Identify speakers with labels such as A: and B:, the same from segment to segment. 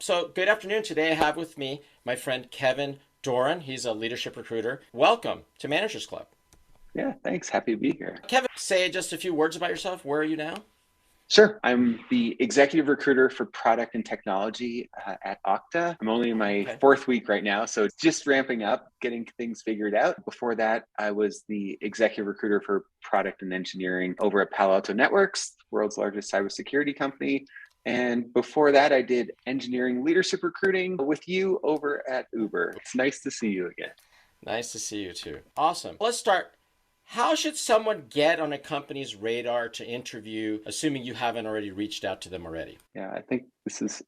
A: So, good afternoon. Today I have with me my friend Kevin Doiron. He's a leadership recruiter. Welcome to Managers Club.
B: Yeah, thanks. Happy to be here.
A: Kevin, say just a few words about yourself. Where are you now?
B: Sure. I'm the executive recruiter for product and technology at Okta. I'm only in my
A: Okay.
B: fourth week right now, so it's just ramping up, getting things figured out. Before that, I was the executive recruiter for product and engineering over at Palo Alto Networks, the world's largest cybersecurity company. And before that, I did engineering leadership recruiting with you over at Uber. It's nice to see you again.
A: Nice to see you too. Awesome. Let's start. How should someone get on a company's radar to interview, assuming you haven't already reached out to them already?
B: Yeah, I think this is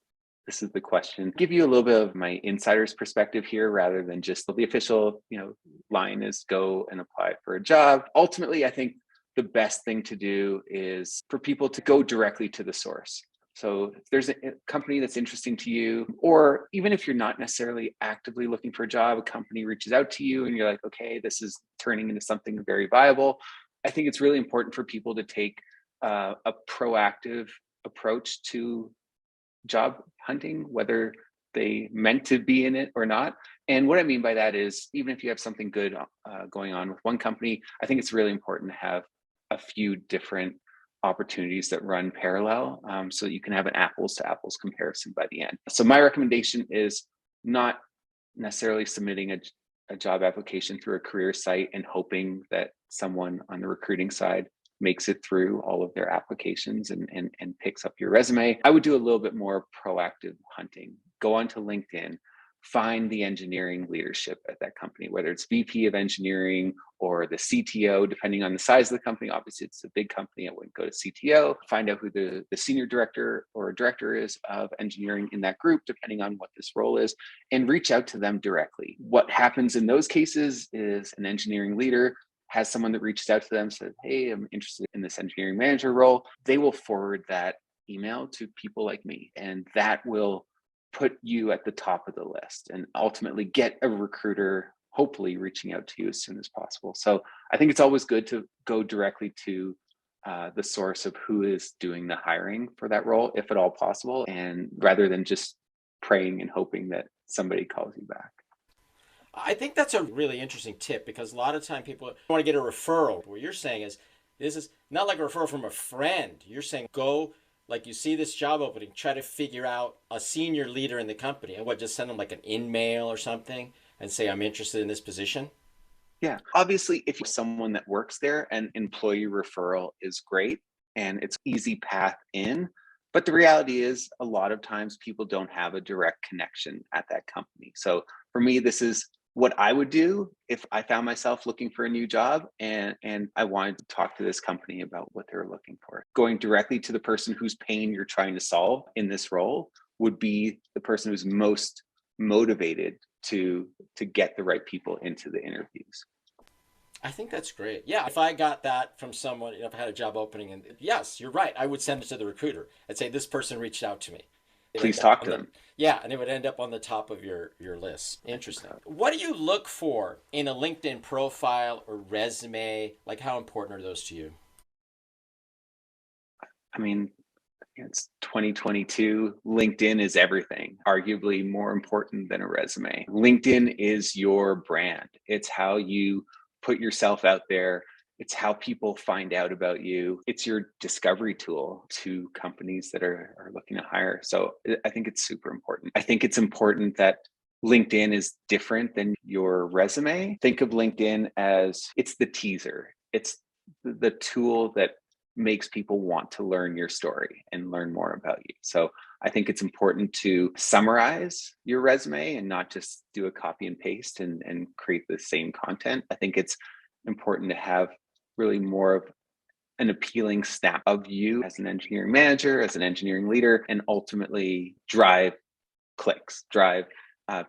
B: the question. Give you a little bit of my insider's perspective here rather than just the official, line is go and apply for a job. Ultimately, I think the best thing to do is for people to go directly to the source. So if there's a company that's interesting to you, or even if you're not necessarily actively looking for a job, a company reaches out to you and you're like, okay, this is turning into something very viable. I think it's really important for people to take a proactive approach to job hunting, whether they meant to be in it or not. And what I mean by that is, even if you have something good going on with one company, I think it's really important to have a few different opportunities that run parallel so that you can have an apples to apples comparison by the end. So my recommendation is not necessarily submitting a job application through a career site and hoping that someone on the recruiting side makes it through all of their applications and picks up your resume. I would do a little bit more proactive hunting. Go onto LinkedIn, find the engineering leadership at that company, whether it's VP of engineering or the CTO, depending on the size of the company. Obviously, it's a big company. I wouldn't go to CTO. Find out who the senior director or director is of engineering in that group, depending on what this role is, and reach out to them directly. What happens in those cases is an engineering leader has someone that reaches out to them, says, hey, I'm interested in this engineering manager role. They will forward that email to people like me, and that will put you at the top of the list and ultimately get a recruiter hopefully reaching out to you as soon as possible. So I think it's always good to go directly to the source of who is doing the hiring for that role, if at all possible, and rather than just praying and hoping that somebody calls you back.
A: I think that's a really interesting tip because a lot of time people want to get a referral. What you're saying is this is not like a referral from a friend. You're saying go, like you see this job opening, try to figure out a senior leader in the company and what, just send them like an in-mail or something and say I'm interested in this position.
B: Yeah, obviously, if you're someone that works there, an employee referral is great and it's easy path in. But the reality is, a lot of times people don't have a direct connection at that company. So for me, this is what I would do if I found myself looking for a new job and I wanted to talk to this company about what they're looking for. Going directly to the person whose pain you're trying to solve in this role would be the person who's most motivated to get the right people into the interviews.
A: I think that's great. Yeah, if I got that from someone, if I had a job opening, and yes, you're right, I would send it to the recruiter. I'd say this person reached out to me. It
B: Please
A: end up
B: talk
A: on
B: to
A: the
B: them.
A: Yeah, and it would end up on the top of your list. Interesting. What do you look for in a LinkedIn profile or resume? Like, how important are those to you?
B: I mean, it's 2022. LinkedIn is everything, arguably more important than a resume. LinkedIn is your brand. It's how you put yourself out there. It's how people find out about you. It's your discovery tool to companies that are looking to hire. So I think it's super important. I think it's important that LinkedIn is different than your resume. Think of LinkedIn as it's the teaser. It's the tool that makes people want to learn your story and learn more about you. So I think it's important to summarize your resume and not just do a copy and paste and create the same content. I think it's important to have really more of an appealing snap of you as an engineering manager, as an engineering leader, and ultimately drive clicks, drive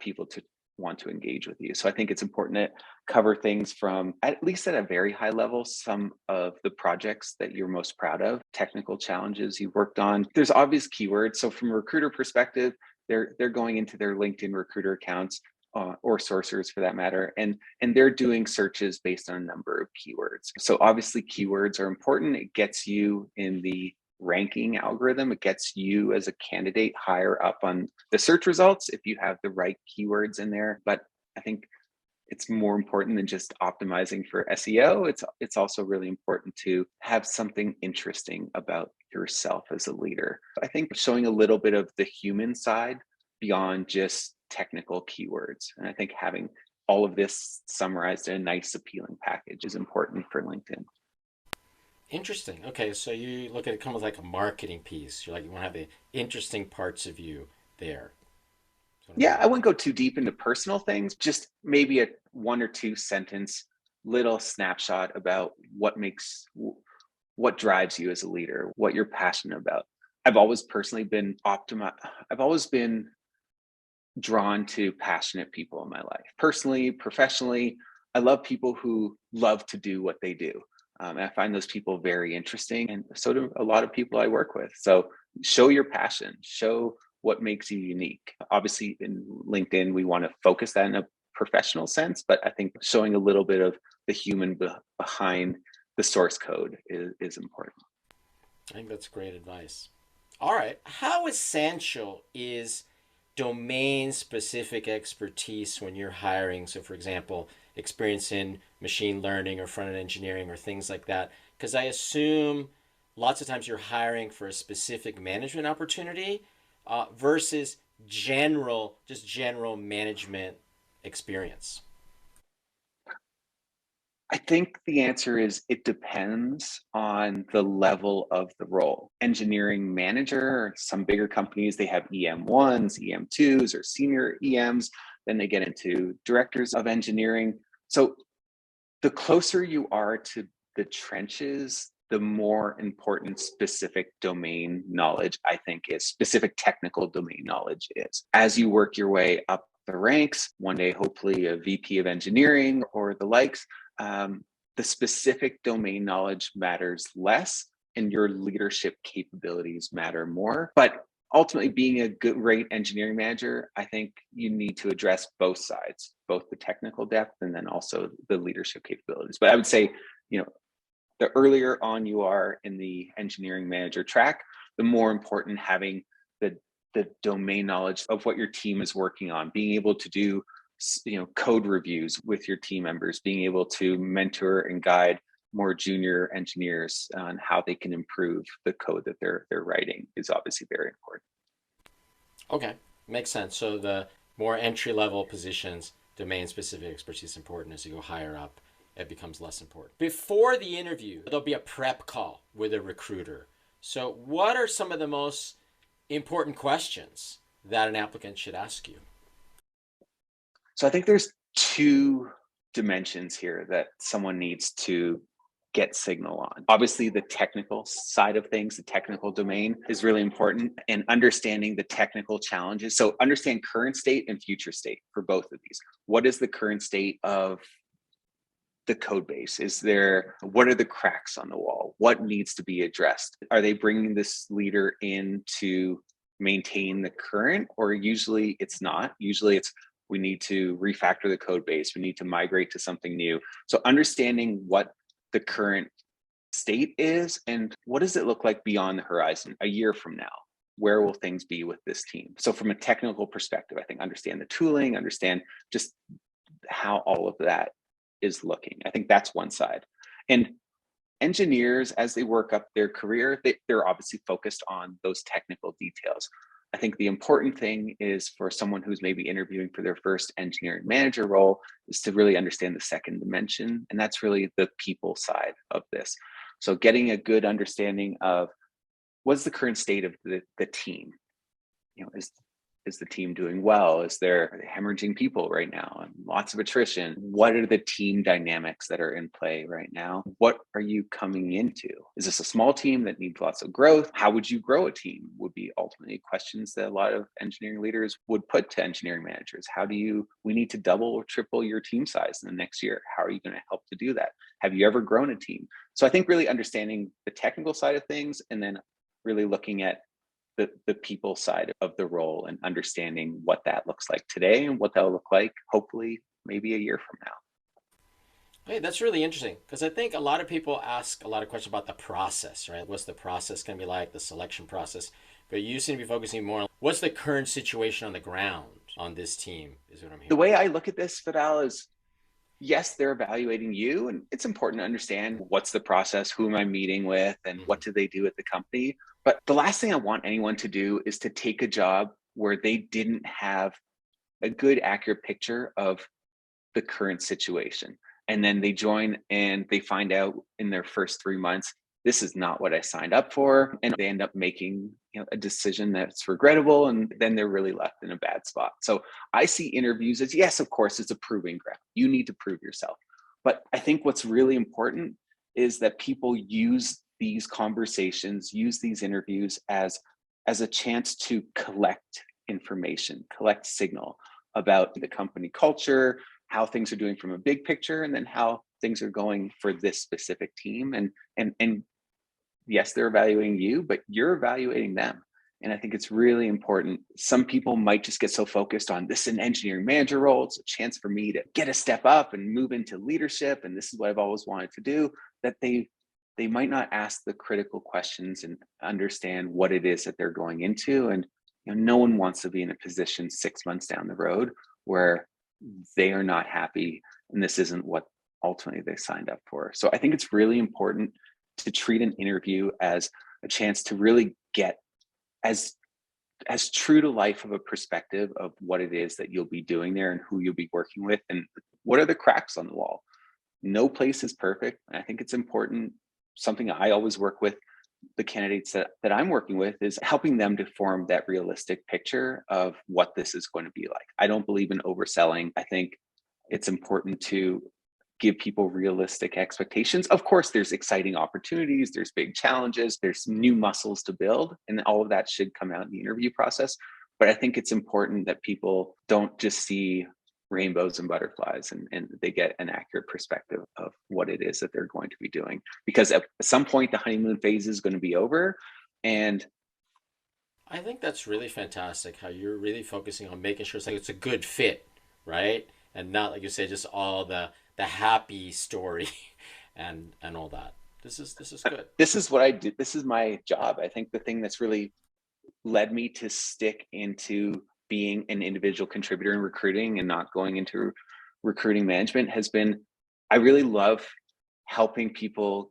B: people to want to engage with you. So I think it's important to cover things from, at least at a very high level, some of the projects that you're most proud of, technical challenges you worked on. There's obvious keywords. So from a recruiter perspective, they're going into their LinkedIn recruiter accounts or sourcers for that matter, and they're doing searches based on a number of keywords. So obviously keywords are important. It gets you in the ranking algorithm. It gets you as a candidate higher up on the search results if you have the right keywords in there. But I think it's more important than just optimizing for SEO. It's also really important to have something interesting about yourself as a leader. I think showing a little bit of the human side beyond just technical keywords. And I think having all of this summarized in a nice, appealing package is important for LinkedIn.
A: Interesting. Okay, so you look at it kind of like a marketing piece. You're like, you want to have the interesting parts of you there.
B: Yeah, I wouldn't go too deep into personal things, just maybe a 1 or 2 sentence little snapshot about what drives you as a leader, what you're passionate about. I've always personally been I've always been drawn to passionate people in my life. Personally, professionally, I love people who love to do what they do. And I find those people very interesting. And so do a lot of people I work with. So show your passion, show what makes you unique. Obviously, in LinkedIn, we want to focus that in a professional sense, but I think showing a little bit of the human behind the source code is important.
A: I think that's great advice. All right. How essential is domain specific expertise when you're hiring? So, for example, experience in machine learning or front end engineering or things like that. Because I assume lots of times you're hiring for a specific management opportunity versus just general management experience.
B: I think the answer is it depends on the level of the role. Engineering manager, some bigger companies, they have EM1s, EM2s, or senior EMs. Then they get into directors of engineering. So the closer you are to the trenches, the more important specific domain knowledge, I think, is specific technical domain knowledge is. As you work your way up the ranks, one day, hopefully a VP of engineering or the likes, the specific domain knowledge matters less and your leadership capabilities matter more. But ultimately, being a great engineering manager, I think you need to address both sides, both the technical depth and then also the leadership capabilities. But I would say, the earlier on you are in the engineering manager track, the more important having the domain knowledge of what your team is working on, being able to do code reviews with your team members, being able to mentor and guide more junior engineers on how they can improve the code that they're writing is obviously very important.
A: Okay, makes sense. So the more entry level positions, domain specific expertise is important. As you go higher up, it becomes less important. Before the interview, there'll be a prep call with a recruiter. So what are some of the most important questions that an applicant should ask you?
B: So I think there's 2 dimensions here that someone needs to get signal on. Obviously, the technical side of things, the technical domain is really important, and understanding the technical challenges. So understand current state and future state for both of these. What is the current state of the code base? What are the cracks on the wall? What needs to be addressed? Are they bringing this leader in to maintain the current, or usually it's not? Usually it's we need to refactor the code base. We need to migrate to something new. So understanding what the current state is and what does it look like beyond the horizon a year from now? Where will things be with this team? So from a technical perspective, I think understand the tooling, understand just how all of that is looking. I think that's one side. And engineers, as they work up their career, they're obviously focused on those technical details. I think the important thing is for someone who's maybe interviewing for their first engineering manager role is to really understand the second dimension. And that's really the people side of this. So getting a good understanding of what's the current state of the team. Is the team doing well? Are they hemorrhaging people right now and lots of attrition? What are the team dynamics that are in play right now? What are you coming into? Is this a small team that needs lots of growth? How would you grow a team would be ultimately questions that a lot of engineering leaders would put to engineering managers. We need to double or triple your team size in the next year. How are you going to help to do that? Have you ever grown a team? So I think really understanding the technical side of things and then really looking at the people side of the role and understanding what that looks like today and what that'll look like hopefully maybe a year from now.
A: Hey, that's really interesting because I think a lot of people ask a lot of questions about the process, right? What's the process going to be like, the selection process? But you seem to be focusing more on what's the current situation on the ground on this team, is what I'm
B: The
A: hearing.
B: way I look at this, Fidel, is yes, they're evaluating you, and it's important to understand what's the process, who am I meeting with, and
A: Mm-hmm.
B: what do they do at the company. But the last thing I want anyone to do is to take a job where they didn't have a good, accurate picture of the current situation. And then they join and they find out in their first 3 months, this is not what I signed up for. And they end up making a decision that's regrettable. And then they're really left in a bad spot. So I see interviews as, yes, of course, it's a proving ground. You need to prove yourself. But I think what's really important is that people use these conversations, use these interviews as a chance to collect information, collect signal about the company culture, how things are doing from a big picture, and then how things are going for this specific team. And yes, they're evaluating you, but you're evaluating them. And I think it's really important. Some people might just get so focused on this is an engineering manager role. It's a chance for me to get a step up and move into leadership. And this is what I've always wanted to do, that they might not ask the critical questions and understand what it is that they're going into. And no one wants to be in a position 6 months down the road where they are not happy and this isn't what ultimately they signed up for. So I think it's really important to treat an interview as a chance to really get as true to life of a perspective of what it is that you'll be doing there and who you'll be working with and what are the cracks on the wall. No place is perfect. And I think it's important. Something I always work with the candidates that I'm working with is helping them to form that realistic picture of what this is going to be like. I don't believe in overselling. I think it's important to give people realistic expectations. Of course, there's exciting opportunities, there's big challenges, there's new muscles to build, and all of that should come out in the interview process. But I think it's important that people don't just see rainbows and butterflies and they get an accurate perspective of what it is that they're going to be doing. Because at some point, the honeymoon phase is going to be over. And
A: I think that's really fantastic how you're really focusing on making sure it's a good fit, right? And not like you say just all the happy story and all that. This is good.
B: this is what I do. This is my job. I think the thing that's really led me to stick into being an individual contributor in recruiting and not going into recruiting management has been I really love helping people,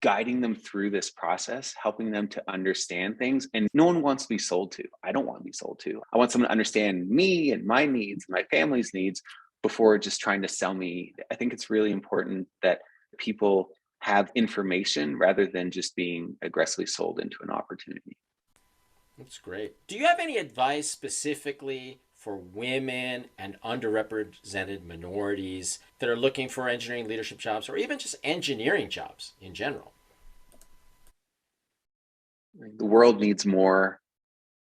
B: guiding them through this process, helping them to understand things. And no one wants to be sold to. I don't want to be sold to. I want someone to understand me and my needs, my family's needs before just trying to sell me. I think it's really important that people have information rather than just being aggressively sold into an opportunity.
A: That's great. Do you have any advice specifically for women and underrepresented minorities that are looking for engineering leadership jobs or even just engineering jobs in general?
B: The world needs more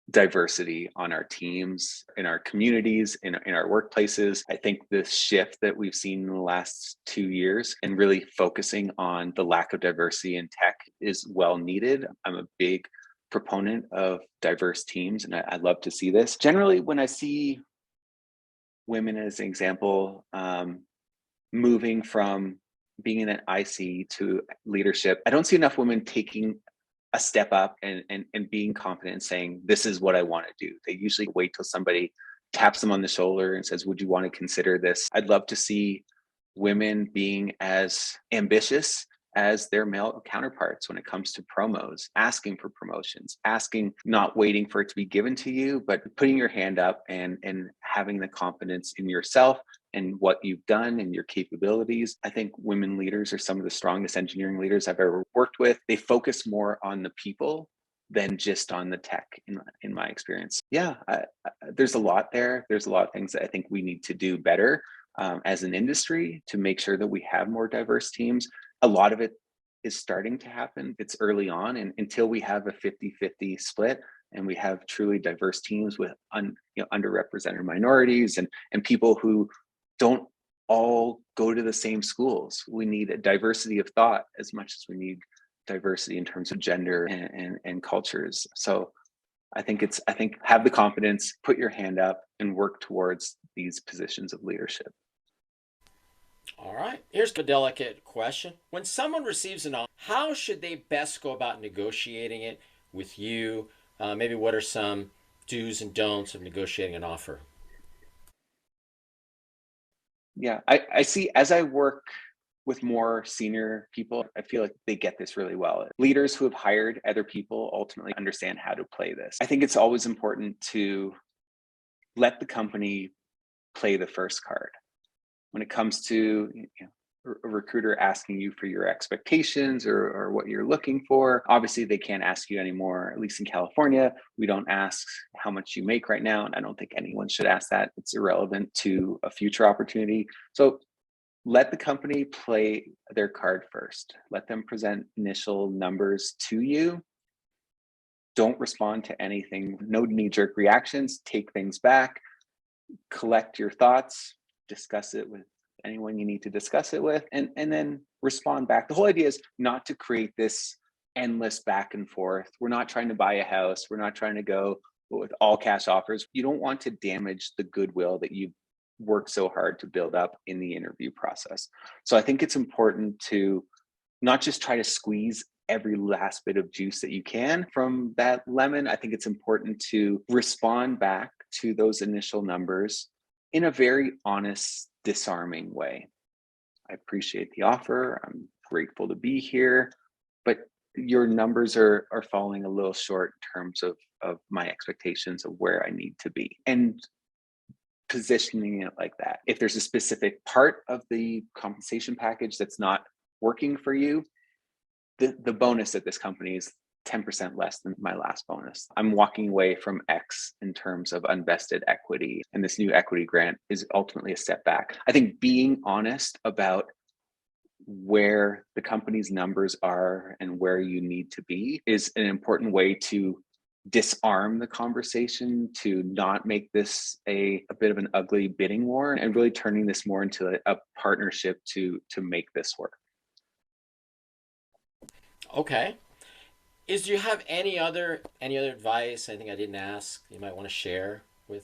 B: diversity on our teams, in our communities, in our workplaces. I think this shift that we've seen in the last 2 years and really focusing on the lack of diversity in tech is well needed. I'm a big proponent of diverse teams, and I love to see this. Generally, when I see women as an example, moving from being in an IC to leadership, I don't see enough women taking a step up and being confident and saying, this is what I want to do. They usually wait till somebody taps them on the shoulder and says, would you want to consider this? I'd love to see women being as ambitious as their male counterparts when it comes to promos, asking for promotions, asking, not waiting for it to be given to you, but putting your hand up and having the confidence in yourself and what you've done and your capabilities. I think women leaders are some of the strongest engineering leaders I've ever worked with. They focus more on the people than just on the tech in my experience. Yeah, there's a lot there. There's a lot of things that I think we need to do better as an industry to make sure that we have more diverse teams. A lot of it is starting to happen. It's early on, and until we have a 50-50 split and we have truly diverse teams with underrepresented minorities and people who don't all go to the same schools. We need a diversity of thought as much as we need diversity in terms of gender and cultures. So I think have the confidence, put your hand up and work towards these positions of leadership.
A: All right. Here's a delicate question. When someone receives an offer, how should they best go about negotiating it with you? Maybe what are some do's and don'ts of negotiating an offer?
B: Yeah, I see as I work with more senior people, I feel like they get this really well. Leaders who have hired other people ultimately understand how to play this. I think it's always important to let the company play the first card. When it comes to a recruiter asking you for your expectations or what you're looking for, obviously they can't ask you anymore. At least in California, we don't ask how much you make right now. And I don't think anyone should ask that. It's irrelevant to a future opportunity. So let the company play their card first. Let them present initial numbers to you. Don't respond to anything. No knee-jerk reactions. Take things back. Collect your thoughts. Discuss it with anyone you need to discuss it with, and then respond back. The whole idea is not to create this endless back and forth. We're not trying to buy a house. We're not trying to go with all cash offers. You don't want to damage the goodwill that you've worked so hard to build up in the interview process. So I think it's important to not just try to squeeze every last bit of juice that you can from that lemon. I think it's important to respond back to those initial numbers in a very honest, disarming way. I appreciate the offer. I'm grateful to be here, but your numbers are falling a little short in terms of my expectations of where I need to be. And positioning it like that. If there's a specific part of the compensation package that's not working for you, the bonus at this company is 10% less than my last bonus. I'm walking away from X in terms of unvested equity, and this new equity grant is ultimately a step back. I think being honest about where the company's numbers are and where you need to be is an important way to disarm the conversation, to not make this a bit of an ugly bidding war, and really turning this more into a partnership to make this work.
A: Okay. Do you have any other advice? Anything I didn't ask you might want to share with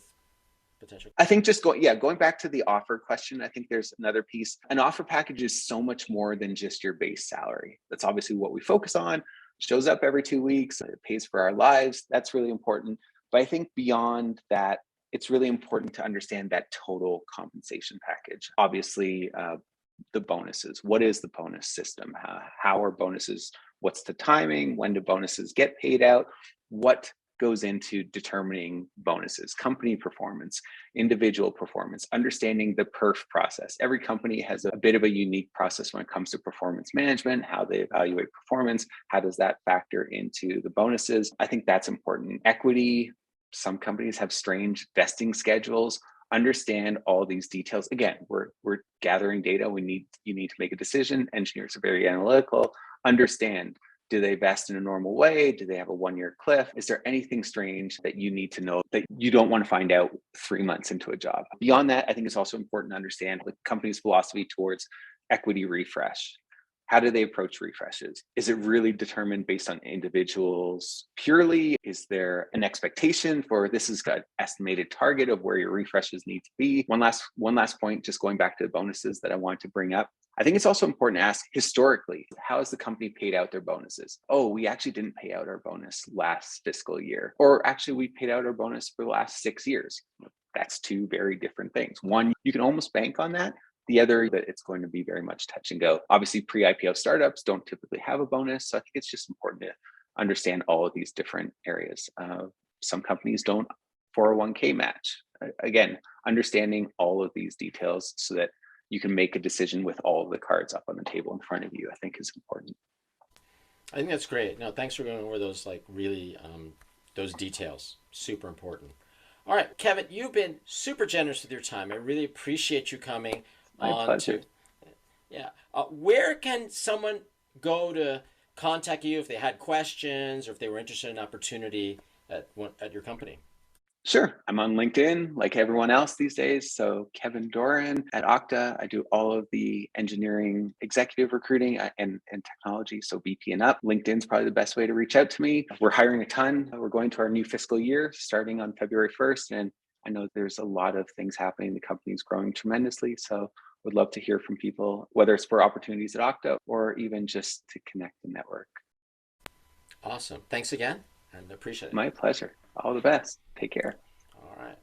A: potential?
B: I think just going back to the offer question, I think there's another piece. An offer package is so much more than just your base salary. That's obviously what we focus on. Shows up every 2 weeks, it pays for our lives. That's really important. But I think beyond that, it's really important to understand that total compensation package. Obviously, the bonuses. What is the bonus system? How are bonuses? What's the timing? When do bonuses get paid out? What goes into determining bonuses? Company performance, individual performance, understanding the perf process. Every company has a bit of a unique process when it comes to performance management, how they evaluate performance, how does that factor into the bonuses? I think that's important. Equity, some companies have strange vesting schedules. Understand all these details. Again, we're gathering data. You need to make a decision. Engineers are very analytical. Understand, do they vest in a normal way? Do they have a 1-year cliff? Is there anything strange that you need to know that you don't want to find out 3 months into a job? Beyond that, I think it's also important to understand the company's philosophy towards equity refresh. How do they approach refreshes? Is it really determined based on individuals purely? Is there an expectation for this is an estimated target of where your refreshes need to be? One last point, just going back to the bonuses that I wanted to bring up. I think it's also important to ask historically, how has the company paid out their bonuses? Oh, we actually didn't pay out our bonus last fiscal year. Or actually, we paid out our bonus for the last 6 years. That's two very different things. One, you can almost bank on that. The other, that it's going to be very much touch and go. Obviously, pre-IPO startups don't typically have a bonus. So I think it's just important to understand all of these different areas. Some companies don't 401k match. Again, understanding all of these details so that you can make a decision with all of the cards up on the table in front of you, I think is important.
A: I think that's great. No, thanks for going over those really those details. Super important. All right, Kevin, you've been super generous with your time. I really appreciate you coming
B: My
A: on
B: pleasure.
A: to. Yeah. Where can someone go to contact you if they had questions or if they were interested in an opportunity at your company?
B: Sure. I'm on LinkedIn like everyone else these days. So Kevin Doiron at Okta. I do all of the engineering, executive recruiting and technology. So VP and up. LinkedIn's probably the best way to reach out to me. We're hiring a ton. We're going to our new fiscal year starting on February 1st. And I know there's a lot of things happening. The company's growing tremendously. So would love to hear from people, whether it's for opportunities at Okta or even just to connect the network.
A: Awesome. Thanks again, and appreciate it.
B: My pleasure. All the best. Take care.
A: All right.